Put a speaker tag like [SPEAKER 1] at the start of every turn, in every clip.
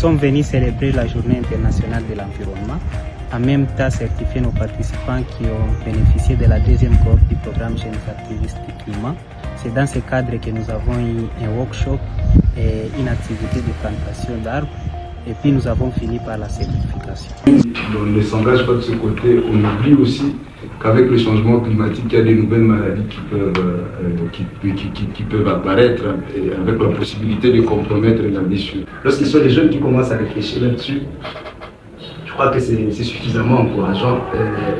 [SPEAKER 1] sommes venus célébrer la Journée internationale de l'environnement, en même temps certifier nos participants qui ont bénéficié de la deuxième cohorte du programme Jeunes activistes du climat. C'est dans ce cadre que nous avons eu un workshop et une activité de plantation d'arbres. Et puis nous avons fini par la certification.
[SPEAKER 2] On ne s'engage pas de ce côté, on oublie aussi qu'avec le changement climatique, il y a des nouvelles maladies qui peuvent apparaître et avec la possibilité de compromettre la blessure.
[SPEAKER 3] Lorsque ce sont les jeunes qui commencent à réfléchir là-dessus, je crois que c'est suffisamment encourageant.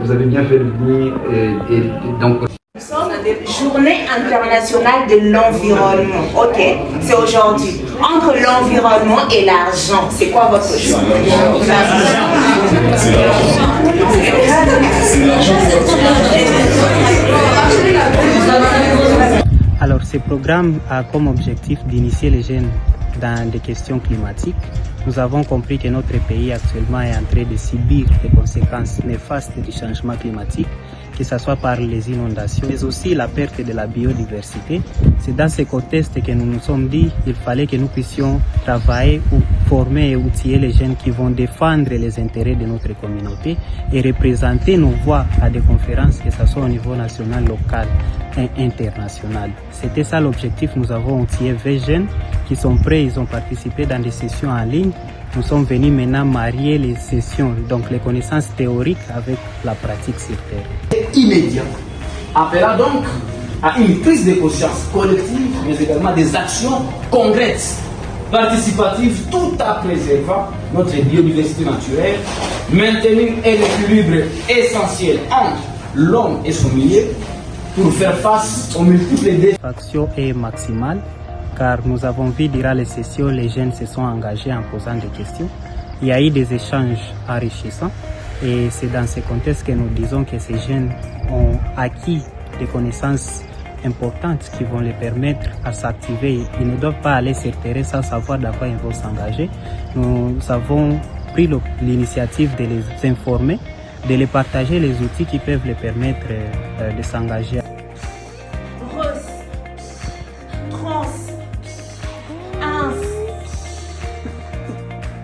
[SPEAKER 3] Vous avez bien fait de venir et donc...
[SPEAKER 4] Journée internationale de l'environnement, ok, c'est aujourd'hui. Entre l'environnement et l'argent, c'est quoi votre choix?
[SPEAKER 1] Alors, ce programme a comme objectif d'initier les jeunes dans des questions climatiques. Nous avons compris que notre pays actuellement est en train de subir les conséquences néfastes du changement climatique, que ce soit par les inondations, mais aussi la perte de la biodiversité. C'est dans ce contexte que nous nous sommes dit qu'il fallait que nous puissions travailler ou former et outiller les jeunes qui vont défendre les intérêts de notre communauté et représenter nos voix à des conférences, que ce soit au niveau national, local et international. C'était ça l'objectif. Nous avons outillé 20 jeunes qui sont prêts, ils ont participé dans des sessions en ligne. Nous sommes venus maintenant marier les sessions, donc les connaissances théoriques avec la pratique sur terre.
[SPEAKER 3] Immédiat, appelant donc à une prise de conscience collective, mais également des actions concrètes, participatives, tout en préservant notre biodiversité naturelle, maintenir un équilibre essentiel entre l'homme et son milieu pour faire face aux multiples défis.
[SPEAKER 1] L'action est maximale, car nous avons vu durant les sessions, les jeunes se sont engagés en posant des questions. Il y a eu des échanges enrichissants et c'est dans ce contexte que nous disons que ces jeunes ont acquis des connaissances importantes qui vont les permettre à s'activer. Ils ne doivent pas aller se terrer sans savoir dans quoi ils vont s'engager. Nous avons pris l'initiative de les informer, de les partager les outils qui peuvent les permettre de s'engager.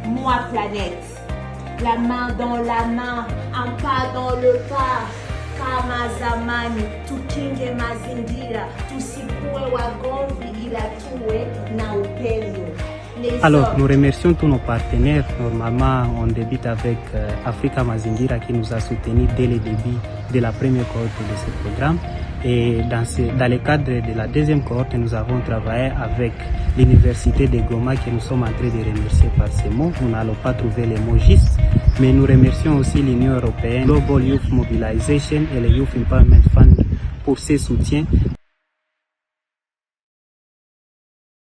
[SPEAKER 4] Moi planète, la main dans la main, un pas dans le pas. Kama zamani, tukinge mazingira, tusikue wagomvi ila tuwe na upendo.
[SPEAKER 1] Alors, nous remercions tous nos partenaires. Normalement, on débute avec Africa Mazingira qui nous a soutenus dès le début de la première cohorte de ce programme. Et dans le cadre de la deuxième cohorte, nous avons travaillé avec l'Université de Goma que nous sommes en train de remercier par ces mots. Nous n'allons pas trouver les mots justes, mais nous remercions aussi l'Union européenne, Global Youth Mobilization et le Youth Empowerment Fund pour ces soutiens.